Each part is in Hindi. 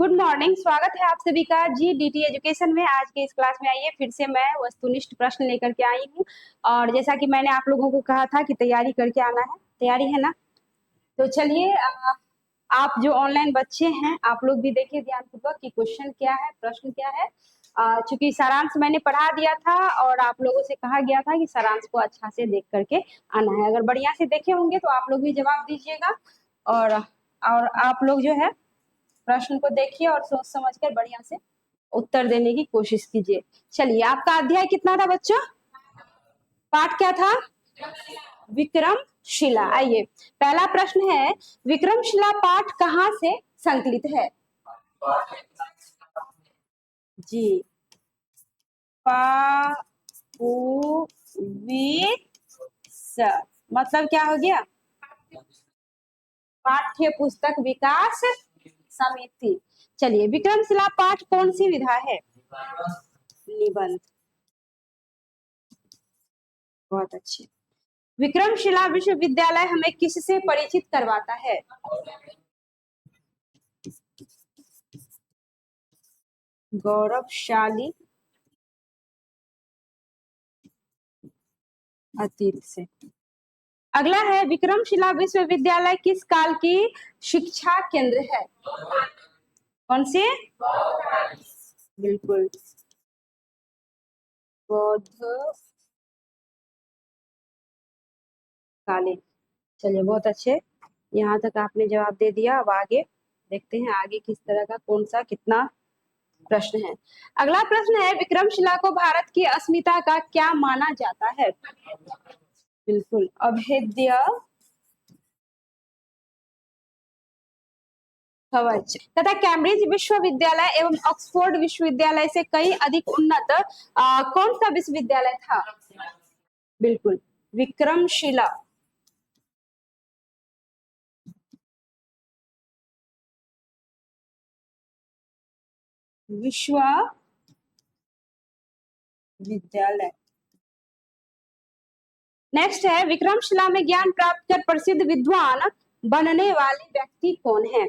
Good morning. स्वागत है आप सभी का जी डीटी एजुकेशन में। आज के इस क्लास में आइए, फिर से मैं वस्तुनिष्ठ प्रश्न लेकर के आई हूँ। और जैसा कि मैंने आप लोगों को कहा था कि तैयारी करके आना है, तैयारी है ना? तो चलिए, आप जो ऑनलाइन बच्चे हैं आप लोग भी देखिए ध्यानपूर्वक कि क्वेश्चन क्या है, प्रश्न क्या है। चूंकि सारांश मैंने पढ़ा दिया था और आप लोगों से कहा गया था कि सारांश को अच्छा से देख करके आना है। अगर बढ़िया से देखे होंगे तो आप लोग भी जवाब दीजिएगा। और आप लोग जो है प्रश्न को देखिए और सोच समझ कर बढ़िया से उत्तर देने की कोशिश कीजिए। चलिए, आपका अध्याय कितना था बच्चों? पाठ क्या था? विक्रमशिला। आइए, पहला प्रश्न है, विक्रमशिला पाठ कहाँ से संकलित है? जी, पा उ वि स मतलब क्या हो गया? पाठ्य पुस्तक विकास समिति। चलिए, विक्रमशिला पाठ कौन सी विधा है? निबंध। बहुत अच्छे। विक्रमशिला विश्वविद्यालय हमें किससे परिचित करवाता है? गौरवशाली अतीत से। अगला है, विक्रमशिला विश्वविद्यालय किस काल की शिक्षा केंद्र है? कौन सी? बिल्कुल, बौद्ध कालीन। चलिए, बहुत अच्छे, यहाँ तक आपने जवाब दे दिया। अब आगे देखते हैं आगे किस तरह का कौन सा कितना प्रश्न है। अगला प्रश्न है, विक्रमशिला को भारत की अस्मिता का क्या माना जाता है? बिल्कुल, अभेद्य कवच। तथा कैम्ब्रिज विश्वविद्यालय एवं ऑक्सफोर्ड विश्वविद्यालय से कई अधिक उन्नत कौन सा विश्वविद्यालय था? बिल्कुल, विक्रमशिला विश्वविद्यालय। नेक्स्ट है, विक्रमशिला में ज्ञान प्राप्त कर प्रसिद्ध विद्वान बनने वाले व्यक्ति कौन है?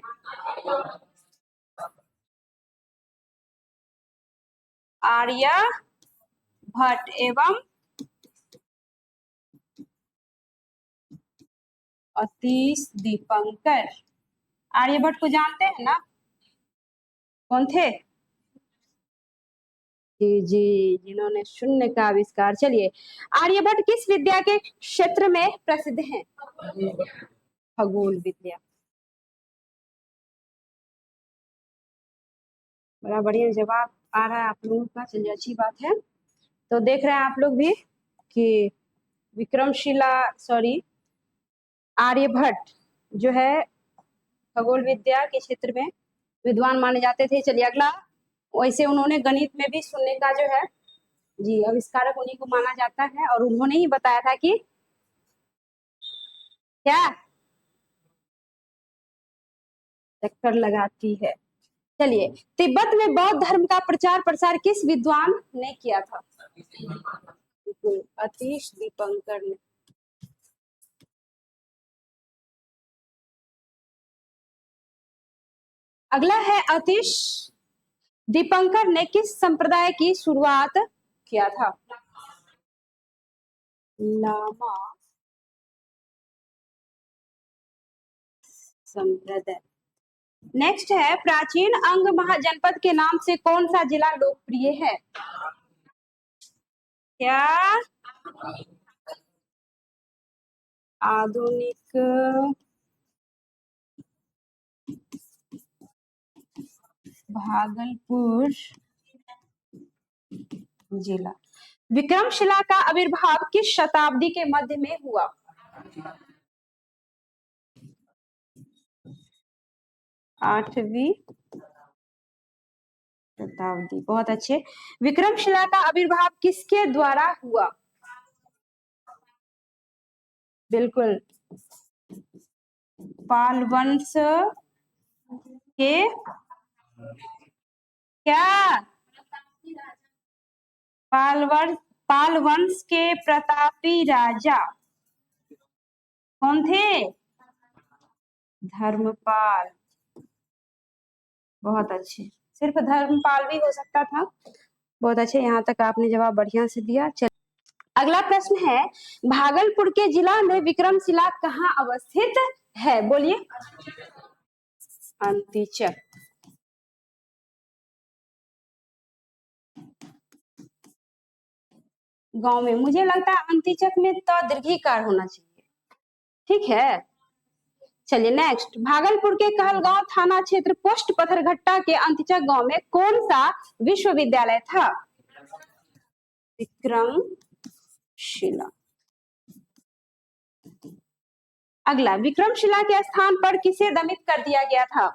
आर्यभट्ट एवं अतीश दीपंकर। आर्यभट्ट को जानते हैं ना? कौन थे? जी जी, जिन्होंने शून्य का आविष्कार। चलिए, आर्यभट्ट किस विद्या के क्षेत्र में प्रसिद्ध हैं? खगोल विद्या। बड़ा बढ़िया जवाब आ रहा है आप लोगों का। चलिए, अच्छी बात है। तो देख रहे हैं आप लोग भी कि विक्रमशिला सॉरी आर्यभट्ट जो है खगोल विद्या के क्षेत्र में विद्वान माने जाते थे। चलिए, अगला, वैसे उन्होंने गणित में भी शून्य का जो है जी आविष्कारक उन्हीं को माना जाता है और उन्होंने ही बताया था कि क्या चक्कर लगाती है। चलिए, तिब्बत में बौद्ध धर्म का प्रचार प्रसार किस विद्वान ने किया था? बिल्कुल, अतीश दीपंकर ने। अगला है, अतीश दीपंकर ने किस संप्रदाय की शुरुआत किया था? लामा संप्रदाय। नेक्स्ट है, प्राचीन अंग महाजनपद के नाम से कौन सा जिला लोकप्रिय है? क्या? आधुनिक भागलपुर जिला। विक्रमशिला का आविर्भाव किस शताब्दी के मध्य में हुआ? 8वीं शताब्दी। बहुत अच्छे। विक्रमशिला का आविर्भाव किसके द्वारा हुआ? बिल्कुल, पाल वंश के क्या? पाल वंश के प्रतापी राजा कौन थे? धर्मपाल। बहुत अच्छे, सिर्फ धर्मपाल भी हो सकता था। बहुत अच्छे, यहाँ तक आपने जवाब बढ़िया से दिया। चल, अगला प्रश्न है, भागलपुर के जिला में विक्रमशिला कहाँ अवस्थित है? बोलिए। अंतीचक। गांव में, मुझे लगता है अंतीचक में तो दीर्घिकार होना चाहिए। ठीक है, चलिए नेक्स्ट। भागलपुर के कहलगांव थाना क्षेत्र पोस्ट पथरघट्टा के अंतीचक गांव में कौन सा विश्वविद्यालय था? विक्रमशिला। अगला, विक्रमशिला के स्थान पर किसे दमित कर दिया गया था?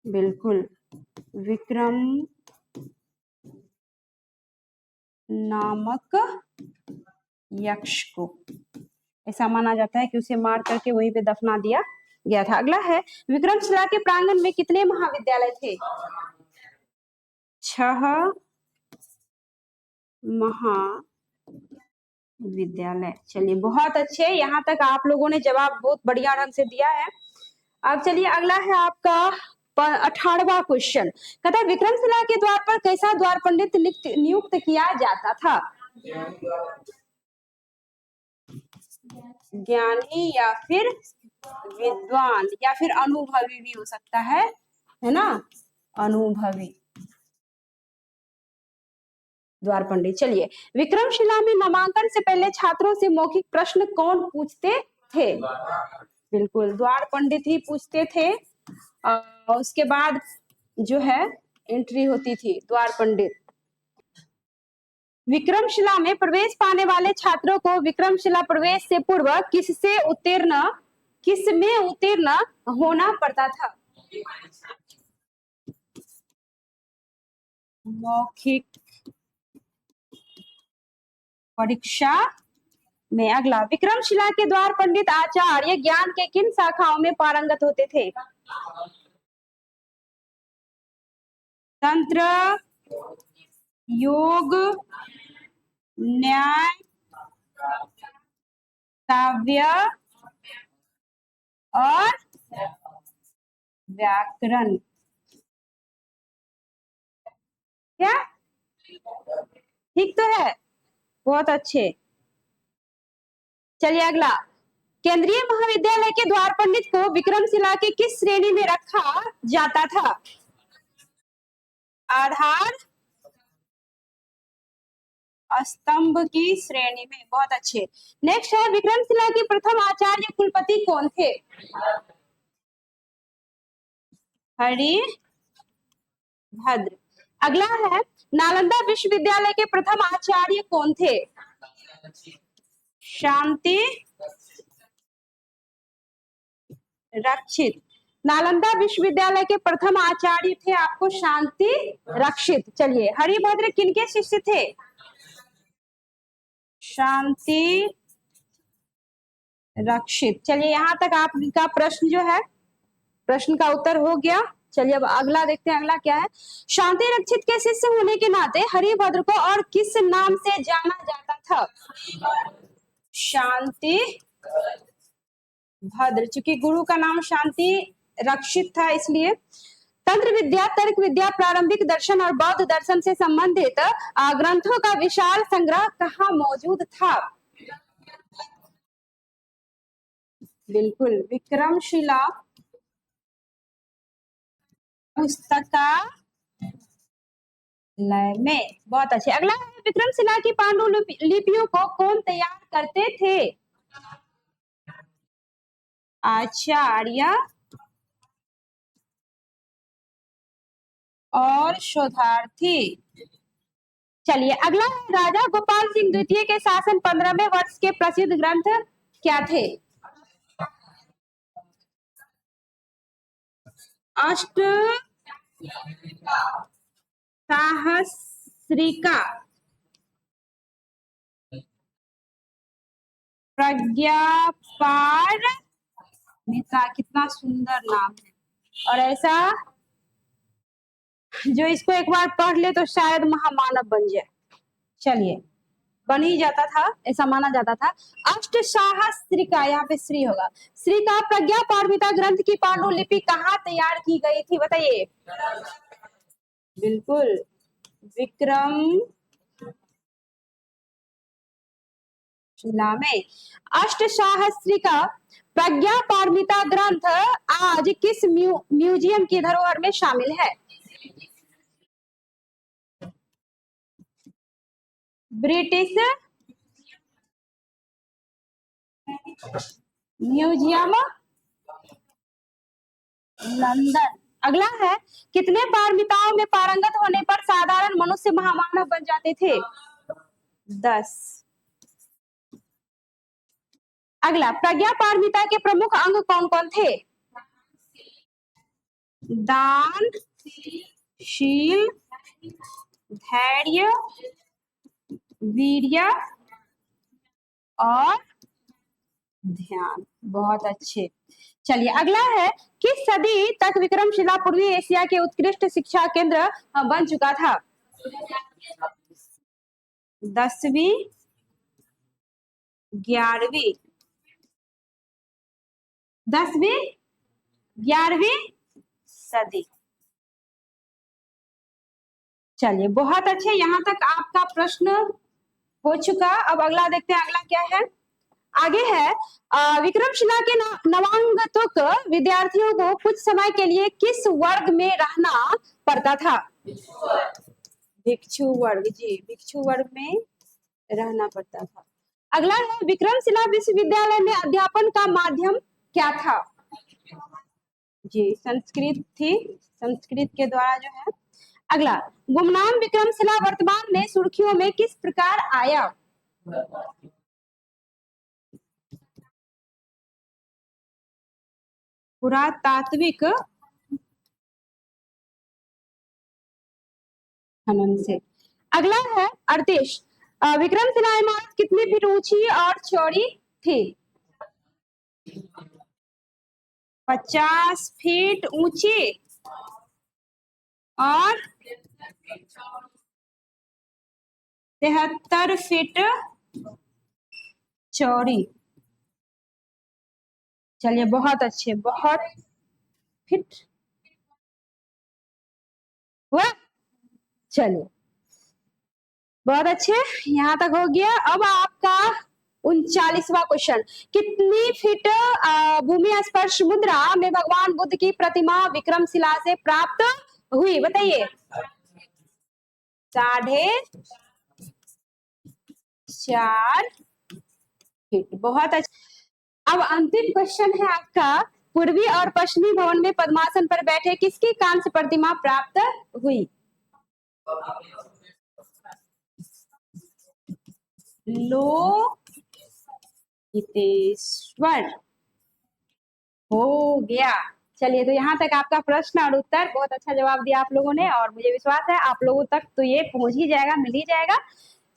बिल्कुल, विक्रम नामक यक्ष को। ऐसा माना जाता है कि उसे मार करके वहीं पे दफना दिया गया था। अगला है, विक्रमशिला के प्रांगण में कितने महाविद्यालय थे? 6 महाविद्यालय। चलिए बहुत अच्छे, यहाँ तक आप लोगों ने जवाब बहुत बढ़िया ढंग से दिया है। अब चलिए अगला है आपका 18वां क्वेश्चन। कहता है, विक्रमशिला के द्वार पर कैसा द्वार पंडित नियुक्त किया जाता था? ज्ञानी या फिर विद्वान या फिर अनुभवी भी हो सकता है ना? अनुभवी द्वार पंडित। चलिए, विक्रमशिला में नामांकन से पहले छात्रों से मौखिक प्रश्न कौन पूछते थे? बिल्कुल, द्वार पंडित ही पूछते थे। और उसके बाद जो है एंट्री होती थी द्वार पंडित। विक्रमशिला में प्रवेश पाने वाले छात्रों को विक्रमशिला प्रवेश से पूर्व किसमें उत्तीर्ण होना पड़ता था? मौखिक परीक्षा में। अगला, विक्रमशिला के द्वार पंडित आचार्य ज्ञान के किन शाखाओं में पारंगत होते थे? तंत्र, योग, न्याय, काव्य और व्याकरण। क्या ठीक तो है? बहुत अच्छे। चलिए अगला, केंद्रीय महाविद्यालय के द्वार पंडित को विक्रमशिला की किस श्रेणी में रखा जाता था? आधार स्तंभ की श्रेणी में। बहुत अच्छे। नेक्स्ट है, विक्रमशिला के प्रथम आचार्य कुलपति कौन थे? हरिभद्र। अगला है, नालंदा विश्वविद्यालय के प्रथम आचार्य कौन थे? शांति रक्षित। नालंदा विश्वविद्यालय के प्रथम आचार्य थे आपको शांति रक्षित। चलिए, हरिभद्र किनके शिष्य थे? शांति रक्षित। चलिए यहाँ तक आपका प्रश्न जो है, प्रश्न का उत्तर हो गया। चलिए अब अगला देखते हैं। अगला क्या है, शांति रक्षित के शिष्य होने के नाते हरिभद्र को और किस नाम से जाना जाता था? शांति भद्र। चूंकि गुरु का नाम शांति रक्षित था इसलिए। तंत्र विद्या, तर्क विद्या, प्रारंभिक दर्शन और बौद्ध दर्शन से संबंधित ग्रंथों का विशाल संग्रह कहाँ मौजूद था? बिल्कुल, विक्रमशिला पुस्तकालय में। बहुत अच्छे। अगला है, विक्रमशिला की पांडुलिपियों को कौन तैयार करते थे? आचार्य और शोधार्थी। चलिए अगला है, राजा गोपाल सिंह द्वितीय के शासन 15वें वर्ष के प्रसिद्ध ग्रंथ क्या थे? अष्ट सहस्रिका, प्रज्ञापारमिता। कितना सुंदर नाम है, और ऐसा जो इसको एक बार पढ़ ले तो शायद महामानव बन जाए। चलिए बन ही जाता था, ऐसा माना जाता था। अष्टसाहस्री का, यहाँ पे श्री होगा, श्री का प्रज्ञा पारमिता ग्रंथ की पांडुलिपि कहाँ तैयार की गई थी, बताइए। बिल्कुल, विक्रम शिला में। अष्टसाहस्री का प्रज्ञा पारमिता ग्रंथ आज किस म्यूजियम की धरोहर में शामिल है? British museum, London. अगला है, कितने पारमिताओं में पारंगत होने पर साधारण मनुष्य महामानव बन जाते थे? 10। अगला, प्रज्ञा पारमिता के प्रमुख अंग कौन कौन थे? दान, शील, धैर्य, वीर्य और ध्यान। बहुत अच्छे। चलिए अगला है, किस सदी तक विक्रमशिला पूर्वी एशिया के उत्कृष्ट शिक्षा केंद्र बन चुका था? 10वीं, 11वीं, 10वीं 11वीं सदी। चलिए बहुत अच्छे, यहाँ तक आपका प्रश्न हो चुका। अब अगला देखते हैं, अगला क्या है। आगे है, विक्रमशिला के नवागंतुक विद्यार्थियों को कुछ समय के लिए किस वर्ग में रहना पड़ता था? भिक्षु वर्ग। जी, भिक्षु वर्ग में रहना पड़ता था। अगला है, विक्रमशिला विश्वविद्यालय में अध्यापन का माध्यम क्या था? जी, संस्कृत थी, संस्कृत के द्वारा जो है। अगला, गुमनाम विक्रमशिला वर्तमान में सुर्खियों में किस प्रकार आया? पुरातात्विक खनन से। अगला है 38, विक्रमशिला इमारत कितनी फीट ऊंची और चौड़ी थी? 50 फीट ऊंची और 73 फीट चौड़ी। चलिए बहुत अच्छे, बहुत फिट हुआ। चलिए बहुत अच्छे, यहाँ तक हो गया। अब आपका 39वां क्वेश्चन, कितनी फीट भूमि स्पर्श मुद्रा में भगवान बुद्ध की प्रतिमा विक्रमशिला से प्राप्त हुई, बताइए। 4.5 फीट। बहुत अच्छा। अब अंतिम क्वेश्चन है आपका, पूर्वी और पश्चिमी भवन में पद्मासन पर बैठे किसकी कांस्य प्रतिमा प्राप्त हुई? लोहितेश्वर। हो गया। चलिए, तो यहाँ तक आपका प्रश्न और उत्तर, बहुत अच्छा जवाब दिया आप लोगों ने, और मुझे विश्वास है आप लोगों तक तो ये पहुंच ही जाएगा, मिल ही जाएगा।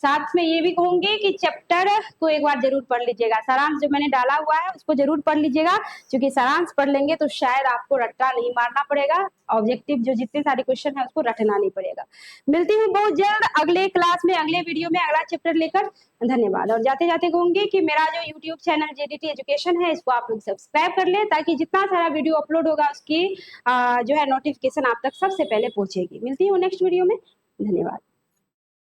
साथ में ये भी कहूंगी कि चैप्टर को एक बार जरूर पढ़ लीजिएगा, सारांश जो मैंने डाला हुआ है उसको जरूर पढ़ लीजिएगा, क्योंकि सारांश पढ़ लेंगे तो शायद आपको रट्टा नहीं मारना पड़ेगा, ऑब्जेक्टिव जो जितने सारे क्वेश्चन है उसको रटना नहीं पड़ेगा। मिलती हूँ बहुत जल्द अगले क्लास में, अगले वीडियो में अगला चैप्टर लेकर। धन्यवाद। और जाते जाते कहूंगी कि मेरा जो यूट्यूब चैनल JDT एजुकेशन है, इसको आप लोग सब्सक्राइब कर ले, ताकि जितना सारा वीडियो अपलोड होगा उसकी जो है नोटिफिकेशन आप तक सबसे पहले पहुंचेगी। मिलती हूँ नेक्स्ट वीडियो में। धन्यवाद।